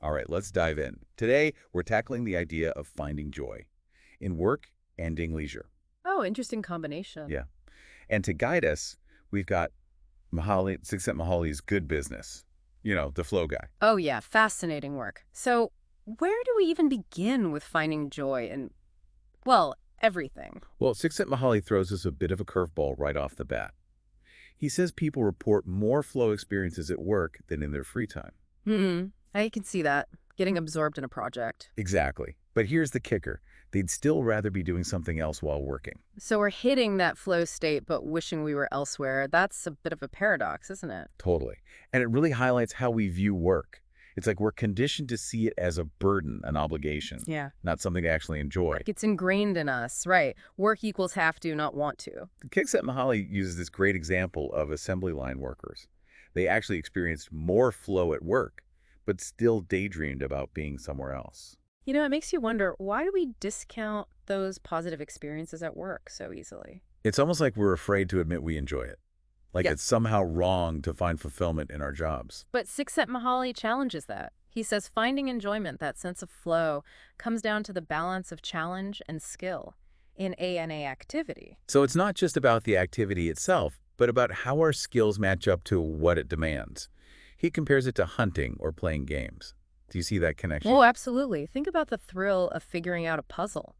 All right, let's dive in. Today, we're tackling the idea of finding joy in work and in leisure. Oh, interesting combination. Yeah. And to guide us, we've got Mihaly Csikszentmihalyi's Good Business. You know, the flow guy. Oh, yeah, fascinating work. So, where do we even begin with finding joy in, well, everything? Well, Csikszentmihalyi throws us a bit of a curveball right off the bat. He says people report more flow experiences at work than in their free time. I can see that. Getting absorbed in a project. Exactly. But here's the kicker. They'd still rather be doing something else while working. So we're hitting that flow state, but wishing we were elsewhere. That's a bit of a paradox, isn't it? Totally. And it really highlights how we view work. It's like we're conditioned to see it as a burden, an obligation, Yeah. not something to actually enjoy. Like it's ingrained in us, right? Work equals have to, not want to. Csikszentmihalyi uses this great example of assembly line workers. They actually experienced more flow at work, but still daydreamed about being somewhere else. You know, it makes you wonder, why do we discount those positive experiences at work so easily? It's almost like we're afraid to admit we enjoy it. Like Yeah. it's somehow wrong to find fulfillment in our jobs. But Csikszentmihalyi challenges that. He says finding enjoyment, that sense of flow, comes down to the balance of challenge and skill in A&A activity. So it's not just about the activity itself, but about how our skills match up to what it demands. He compares it to hunting or playing games. Do you see that connection? Oh, absolutely. Think about the thrill of figuring out a puzzle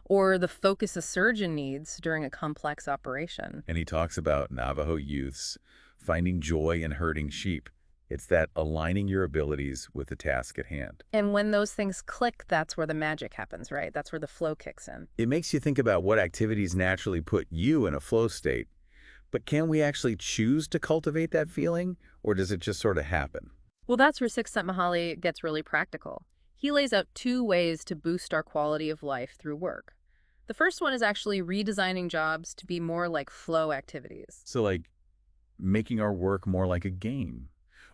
or the focus a surgeon needs during a complex operation. And he talks about Navajo youths finding joy in herding sheep. It's that aligning your abilities with the task at hand. And when those things click, that's where the magic happens, right? That's where the flow kicks in. It makes you think about what activities naturally put you in a flow state, but can we actually choose to cultivate that feeling, or does it just sort of happen? Well, that's where Csikszentmihalyi gets really practical. He lays out two ways to boost our quality of life through work. The first one is actually redesigning jobs to be more like flow activities. So like making our work more like a game,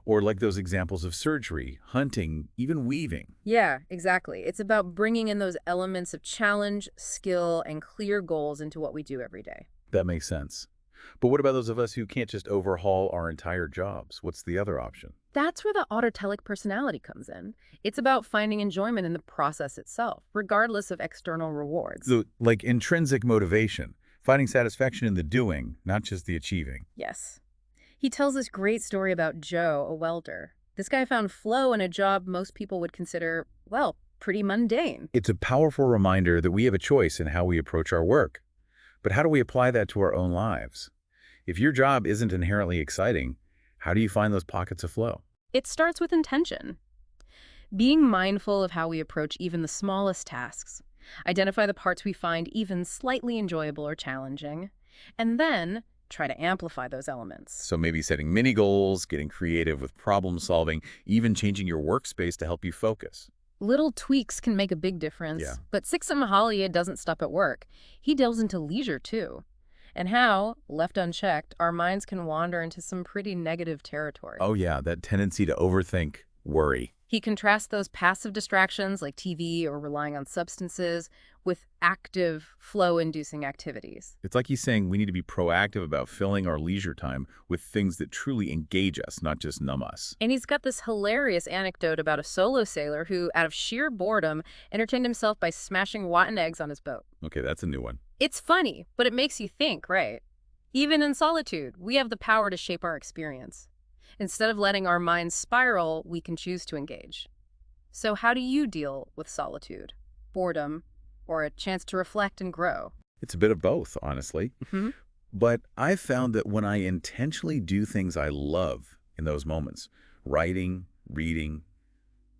or like those examples of surgery, hunting, even weaving. Yeah, exactly. It's about bringing in those elements of challenge, skill, and clear goals into what we do every day. That makes sense. But what about those of us who can't just overhaul our entire jobs? What's the other option? That's where the autotelic personality comes in. It's about finding enjoyment in the process itself, regardless of external rewards. So, like intrinsic motivation, finding satisfaction in the doing, not just the achieving. Yes. He tells this great story about Joe, a welder. This guy found flow in a job most people would consider, well, pretty mundane. It's a powerful reminder that we have a choice in how we approach our work. But how do we apply that to our own lives? If your job isn't inherently exciting, how do you find those pockets of flow? It starts with intention. Being mindful of how we approach even the smallest tasks. Identify the parts we find even slightly enjoyable or challenging, and then try to amplify those elements. So maybe setting mini goals, getting creative with problem solving, even changing your workspace to help you focus. Little tweaks can make a big difference, Yeah. but Csikszentmihalyi doesn't stop at work. He delves into leisure, too, and how, left unchecked, our minds can wander into some pretty negative territory. Oh yeah, that tendency to overthink, worry. He contrasts those passive distractions like TV or relying on substances with active, flow-inducing activities. It's like he's saying we need to be proactive about filling our leisure time with things that truly engage us, not just numb us. And he's got this hilarious anecdote about a solo sailor who, out of sheer boredom, entertained himself by smashing rotten eggs on his boat. Okay, that's a new one. It's funny, but it makes you think, right? Even in solitude, we have the power to shape our experience. Instead of letting our minds spiral, we can choose to engage. So how do you deal with solitude, boredom, or a chance to reflect and grow? It's a bit of both, honestly. Hmm. But I've found that when I intentionally do things I love in those moments, writing, reading,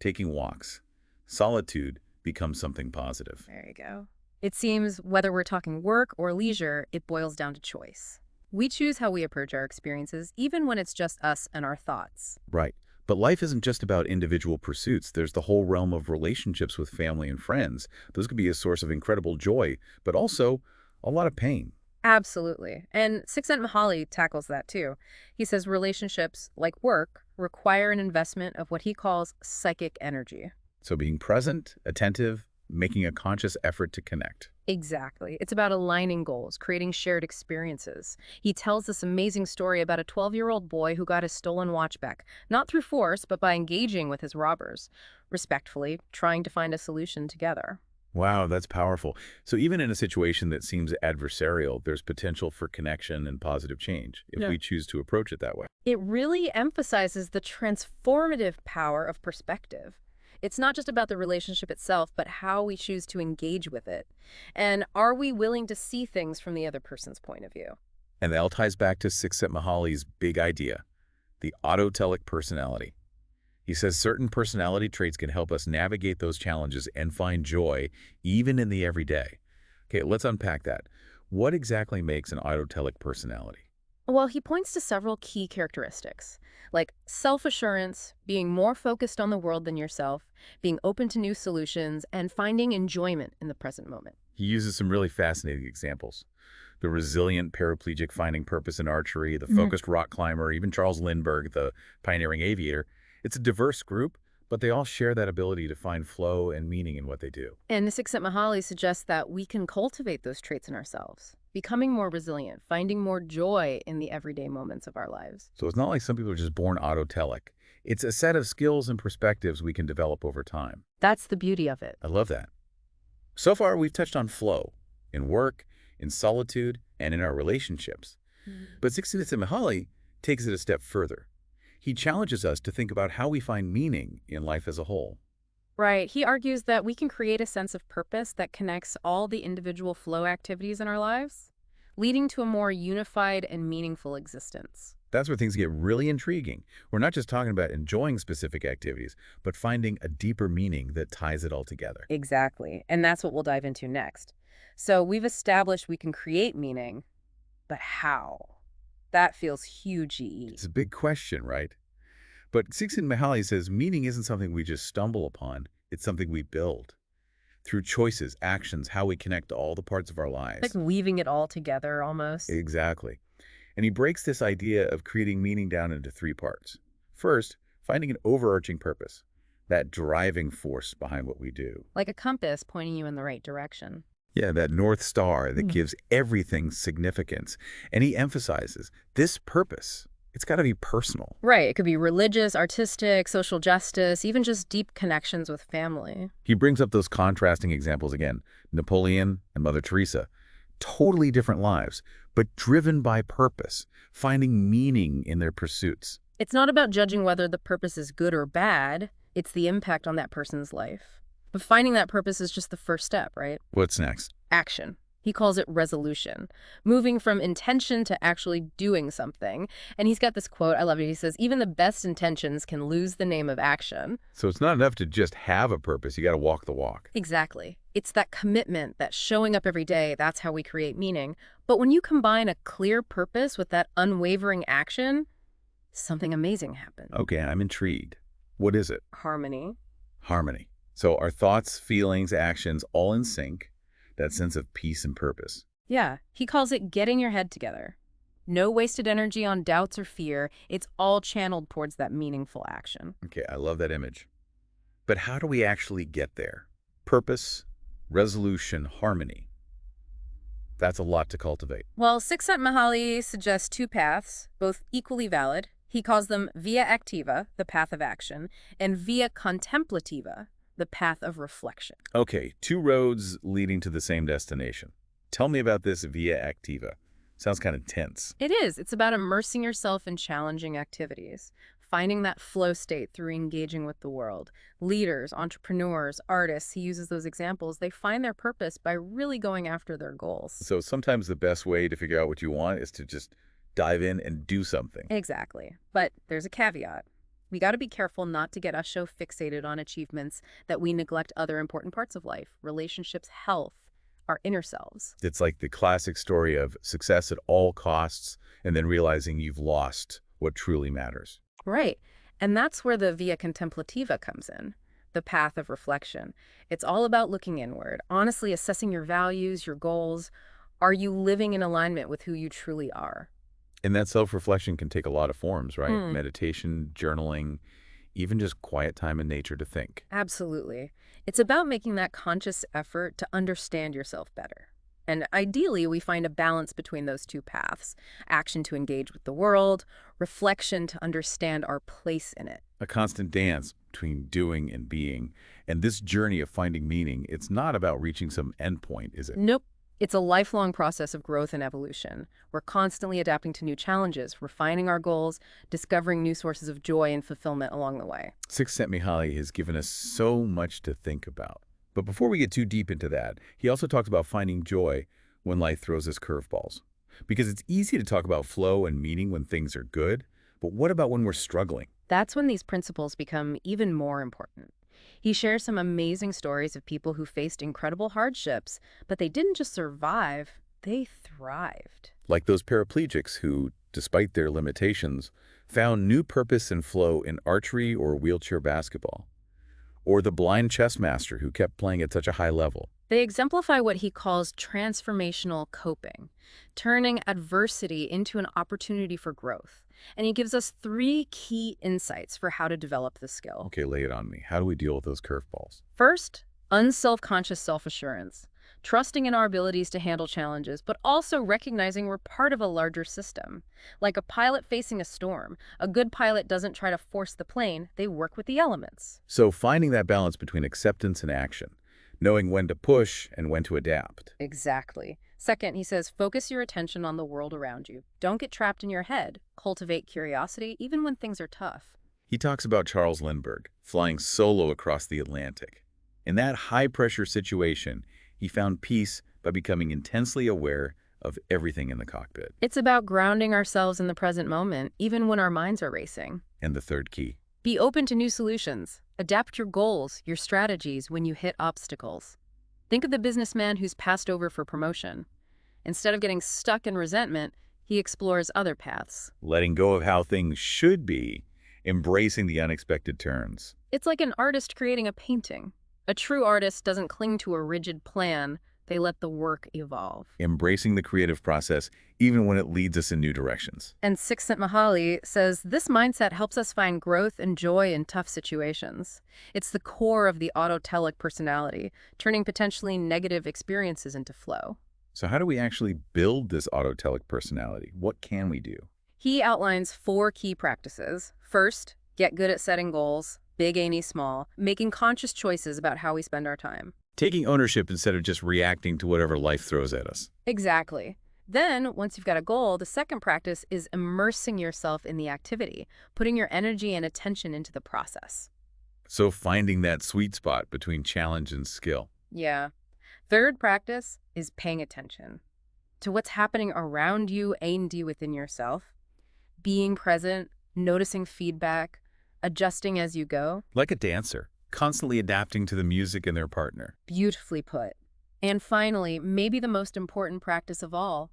taking walks, solitude becomes something positive. There you go. It seems whether we're talking work or leisure, it boils down to choice. We choose how we approach our experiences, even when it's just us and our thoughts. Right. But life isn't just about individual pursuits. There's the whole realm of relationships with family and friends. Those could be a source of incredible joy, but also a lot of pain. Absolutely. And Csikszentmihalyi tackles that too. He says relationships, like work, require an investment of what he calls psychic energy. So being present, attentive, making a conscious effort to connect. Exactly. It's about aligning goals, creating shared experiences. He tells this amazing story about a 12-year-old boy who got his stolen watch back, not through force, but by engaging with his robbers, respectfully, trying to find a solution together. Wow, that's powerful. So even in a situation that seems adversarial, there's potential for connection and positive change if Yeah. we choose to approach it that way. It really emphasizes the transformative power of perspective. It's not just about the relationship itself, but how we choose to engage with it. And are we willing to see things from the other person's point of view? And that all ties back to Csikszentmihalyi's big idea, the autotelic personality. He says certain personality traits can help us navigate those challenges and find joy even in the everyday. Okay, let's unpack that. What exactly makes an autotelic personality? Well, he points to several key characteristics, like self-assurance, being more focused on the world than yourself, being open to new solutions, and finding enjoyment in the present moment. He uses some really fascinating examples. The resilient paraplegic finding purpose in archery, the focused rock climber, even Charles Lindbergh, the pioneering aviator. It's a diverse group, but they all share that ability to find flow and meaning in what they do. And Csikszentmihalyi suggests that we can cultivate those traits in ourselves, becoming more resilient, finding more joy in the everyday moments of our lives. So it's not like some people are just born autotelic. It's a set of skills and perspectives we can develop over time. That's the beauty of it. I love that. So far, we've touched on flow in work, in solitude, and in our relationships. But Csikszentmihalyi takes it a step further. He challenges us to think about how we find meaning in life as a whole. Right. He argues that we can create a sense of purpose that connects all the individual flow activities in our lives, leading to a more unified and meaningful existence. That's where things get really intriguing. We're not just talking about enjoying specific activities, but finding a deeper meaning that ties it all together. Exactly. And that's what we'll dive into next. So we've established we can create meaning, but how? That feels huge. It's a big question, right? But Csikszentmihalyi says meaning isn't something we just stumble upon. It's something we build. Through choices, actions, how we connect to all the parts of our Like lives. weaving it all together almost. Exactly. And he breaks this idea of creating meaning down into three parts. First, finding an overarching purpose, that driving force behind what we do. Like a compass pointing you in the right direction. Yeah, that North Star that gives everything significance. And he emphasizes this purpose, it's got to be personal. Right. It could be religious, artistic, social justice, even just deep connections with family. He brings up those contrasting examples again, Napoleon and Mother Teresa. Totally different lives, but driven by purpose, finding meaning in their pursuits. It's not about judging whether the purpose is good or bad. It's the impact on that person's life. But finding that purpose is just the first step, right? What's next? Action. He calls it resolution, moving from intention to actually doing something. And he's got this quote, I love it. He says, even the best intentions can lose the name of action. So it's not enough to just have a purpose, you got to walk the walk. Exactly. It's that commitment, that showing up every day, that's how we create meaning. But when you combine a clear purpose with that unwavering action, something amazing happens. Okay, I'm intrigued. What is it? Harmony. Harmony. So our thoughts, feelings, actions, all in sync, that sense of peace and purpose. Yeah, he calls it getting your head together. No wasted energy on doubts or fear. It's all channeled towards that meaningful action. Okay, I love that image. But how do we actually get there? Purpose, resolution, harmony. That's a lot to cultivate. Well, Csikszentmihalyi suggests two paths, both equally valid. He calls them via activa, the path of action, and via contemplativa, the path of reflection. Okay, two roads leading to the same destination. Tell me about this via activa. Sounds kind of tense. It is. It's about immersing yourself in challenging activities, finding that flow state through engaging with the world. Leaders, entrepreneurs, artists, he uses those examples, they find their purpose by really going after their goals. So sometimes the best way to figure out what you want is to just dive in and do something. Exactly. But there's a caveat. We got to be careful not to get us so fixated on achievements that we neglect other important parts of life, relationships, health, our inner selves. It's like the classic story of success at all costs and then realizing you've lost what truly matters. Right. And that's where the via contemplativa comes in, the path of reflection. It's all about looking inward, honestly assessing your values, your goals. Are you living in alignment with who you truly are? And that self-reflection can take a lot of forms, right? Meditation, journaling, even just quiet time in nature to think. Absolutely. It's about making that conscious effort to understand yourself better. And ideally, we find a balance between those two paths: action to engage with the world, reflection to understand our place in it. A constant dance between doing and being. And this journey of finding meaning, it's not about reaching some endpoint, is it? Nope. It's a lifelong process of growth and evolution. We're constantly adapting to new challenges, refining our goals, discovering new sources of joy and fulfillment along the way. Csikszentmihalyi has given us so much to think about. But before we get too deep into that, he also talks about finding joy when life throws us curveballs. Because it's easy to talk about flow and meaning when things are good, but what about when we're struggling? That's when these principles become even more important. He shares some amazing stories of people who faced incredible hardships, but they didn't just survive, they thrived. Like those paraplegics who, despite their limitations, found new purpose and flow in archery or wheelchair basketball. Or the blind chess master who kept playing at such a high level. They exemplify what he calls transformational coping, turning adversity into an opportunity for growth. And he gives us 3 key insights for how to develop the skill. Okay, lay it on me. How do we deal with those curveballs? First, unself-conscious self-assurance, trusting in our abilities to handle challenges, but also recognizing we're part of a larger system. Like a pilot facing a storm, a good pilot doesn't try to force the plane, they work with the elements. So finding that balance between acceptance and action, knowing when to push and when to adapt. Exactly. Second, he says, focus your attention on the world around you. Don't get trapped in your head. Cultivate curiosity, even when things are tough. He talks about Charles Lindbergh flying solo across the Atlantic. In that high-pressure situation, he found peace by becoming intensely aware of everything in the cockpit. It's about grounding ourselves in the present moment, even when our minds are racing. And the third key. Be open to new solutions. Adapt your goals, your strategies when you hit obstacles. Think of the businessman who's passed over for promotion. Instead of getting stuck in resentment, he explores other paths. Letting go of how things should be, embracing the unexpected turns. It's like an artist creating a painting. A true artist doesn't cling to a rigid plan. They let the work evolve. Embracing the creative process, even when it leads us in new directions. And Csikszentmihalyi says this mindset helps us find growth and joy in tough situations. It's the core of the autotelic personality, turning potentially negative experiences into flow. So how do we actually build this autotelic personality? What can we do? He outlines 4 key practices. First, get good at setting goals, big any small, making conscious choices about how we spend our time. Taking ownership instead of just reacting to whatever life throws at us. Exactly. Then, once you've got a goal, the second practice is immersing yourself in the activity, putting your energy and attention into the process. So finding that sweet spot between challenge and skill. Yeah. Third practice is paying attention to what's happening around you and you within yourself. Being present, noticing feedback, adjusting as you go. Like a dancer, constantly adapting to the music and their partner. Beautifully put. And finally, maybe the most important practice of all,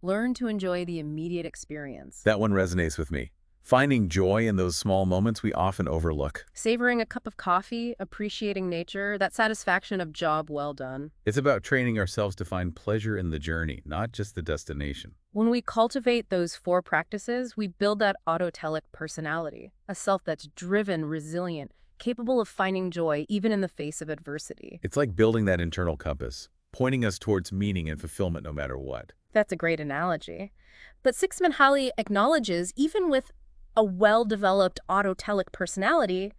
learn to enjoy the immediate experience. That one resonates with me. Finding joy in those small moments we often overlook. Savoring a cup of coffee, appreciating nature, that satisfaction of job well done. It's about training ourselves to find pleasure in the journey, not just the destination. When we cultivate those 4 practices, we build that autotelic personality, a self that's driven, resilient, capable of finding joy even in the face of adversity. It's like building that internal compass, pointing us towards meaning and fulfillment no matter what. That's a great analogy. But Csikszentmihalyi acknowledges even with a well-developed autotelic personality,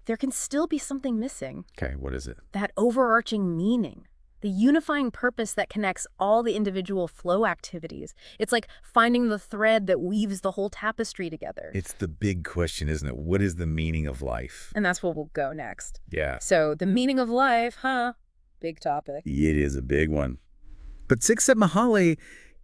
there can still be something missing. Okay, what is it? That overarching meaning, the unifying purpose that connects all the individual flow activities. It's like finding the thread that weaves the whole tapestry together. It's the big question, isn't it? What is the meaning of life? And that's where we'll go next. Yeah. So the meaning of life, huh? Big topic. It is a big one. But Csikszentmihalyi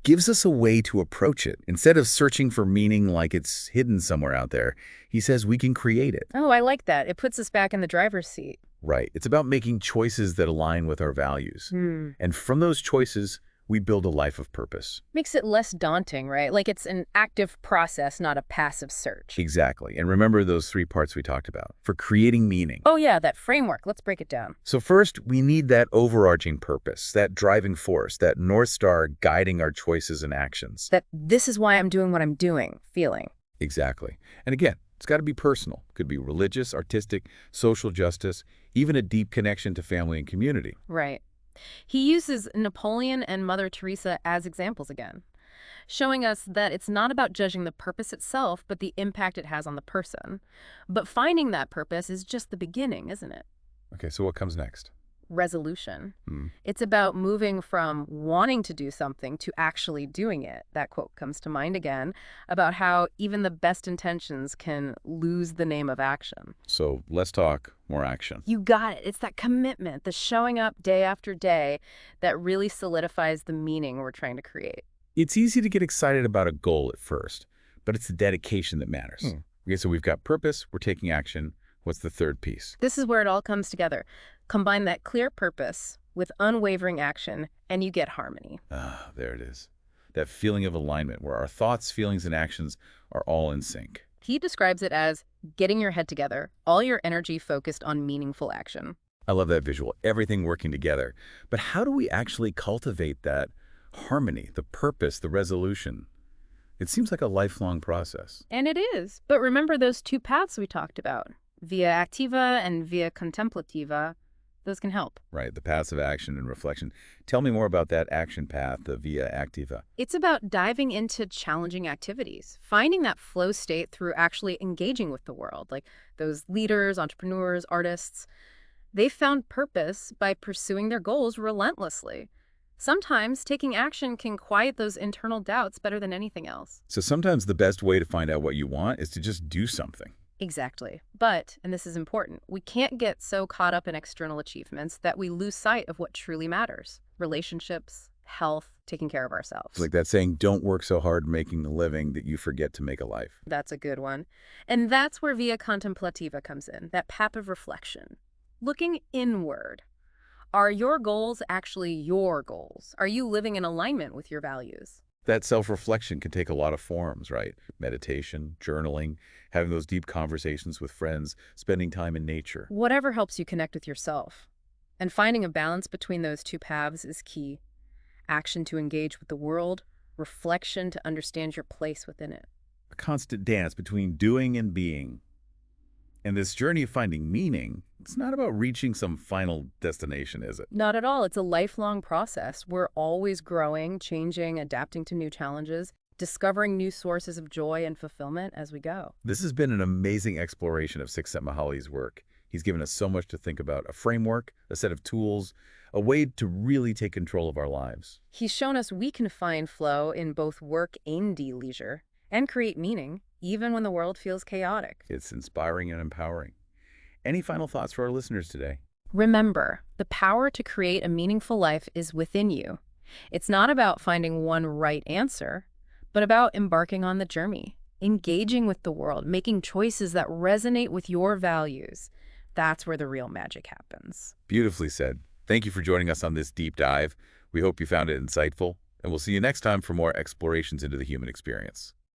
gives us a way to approach it. Instead of searching for meaning like it's hidden somewhere out there, he says we can create it. Oh, I like that. It puts us back in the driver's seat. Right. It's about making choices that align with our values. And from those choices, we build a life of purpose. Makes it less daunting, right? Like it's an active process, not a passive search. Exactly. And remember those 3 parts we talked about for creating meaning. Oh yeah, that framework. Let's break it down. So first, we need that overarching purpose, that driving force, that North Star guiding our choices and actions. That this is why I'm doing what I'm doing, feeling. Exactly. And again, It's got to be personal. Could be religious, artistic, social justice, even a deep connection to family and community. Right. He uses Napoleon and Mother Teresa as examples again, showing us that it's not about judging the purpose itself, but the impact it has on the person. But finding that purpose is just the beginning, isn't it? Okay, so what comes next? Resolution. Hmm. It's about moving from wanting to do something to actually doing it. That quote comes to mind again about how even the best intentions can lose the name of action. So less talk, more action. You got it. It's that commitment, the showing up day after day that really solidifies the meaning we're trying to create. It's easy to get excited about a goal at first, but it's the dedication that matters. Okay, so we've got purpose, we're taking action. What's the third piece? This is where it all comes together. Combine that clear purpose with unwavering action, and you get harmony. Ah, there it is. That feeling of alignment where our thoughts, feelings, and actions are all in sync. He describes it as getting your head together, all your energy focused on meaningful action. I love that visual, everything working together. But how do we actually cultivate that harmony, the purpose, the resolution? It seems like a lifelong process. And it is. But remember those two paths we talked about, via activa and via contemplativa. Those can help. Right, the paths of action and reflection. Tell me more about that action path, the via activa. It's about diving into challenging activities, finding that flow state through actually engaging with the world, like those leaders, entrepreneurs, artists. They found purpose by pursuing their goals relentlessly. Sometimes taking action can quiet those internal doubts better than anything else. So sometimes the best way to find out what you want is to just do something. Exactly. But, and this is important, we can't get so caught up in external achievements that we lose sight of what truly matters. Relationships, health, taking care of ourselves. It's like that saying, don't work so hard making a living that you forget to make a life. That's a good one. And that's where via contemplativa comes in, that path of reflection. Looking inward. Are your goals actually your goals? Are you living in alignment with your values? That self-reflection can take a lot of forms, right? Meditation, journaling, having those deep conversations with friends, spending time in nature. Whatever helps you connect with yourself. And finding a balance between those two paths is key. Action to engage with the world, reflection to understand your place within it. A constant dance between doing and being. And this journey of finding meaning, it's not about reaching some final destination, is it? Not at all. It's a lifelong process. We're always growing, changing, adapting to new challenges, discovering new sources of joy and fulfillment as we go. This has been an amazing exploration of Csikszentmihalyi's work. He's given us so much to think about, a framework, a set of tools, a way to really take control of our lives. He's shown us we can find flow in both work and leisure and create meaning, even when the world feels chaotic. It's inspiring and empowering. Any final thoughts for our listeners today? Remember, the power to create a meaningful life is within you. It's not about finding one right answer, but about embarking on the journey, engaging with the world, making choices that resonate with your values. That's where the real magic happens. Beautifully said. Thank you for joining us on this deep dive. We hope you found it insightful, and we'll see you next time for more explorations into the human experience.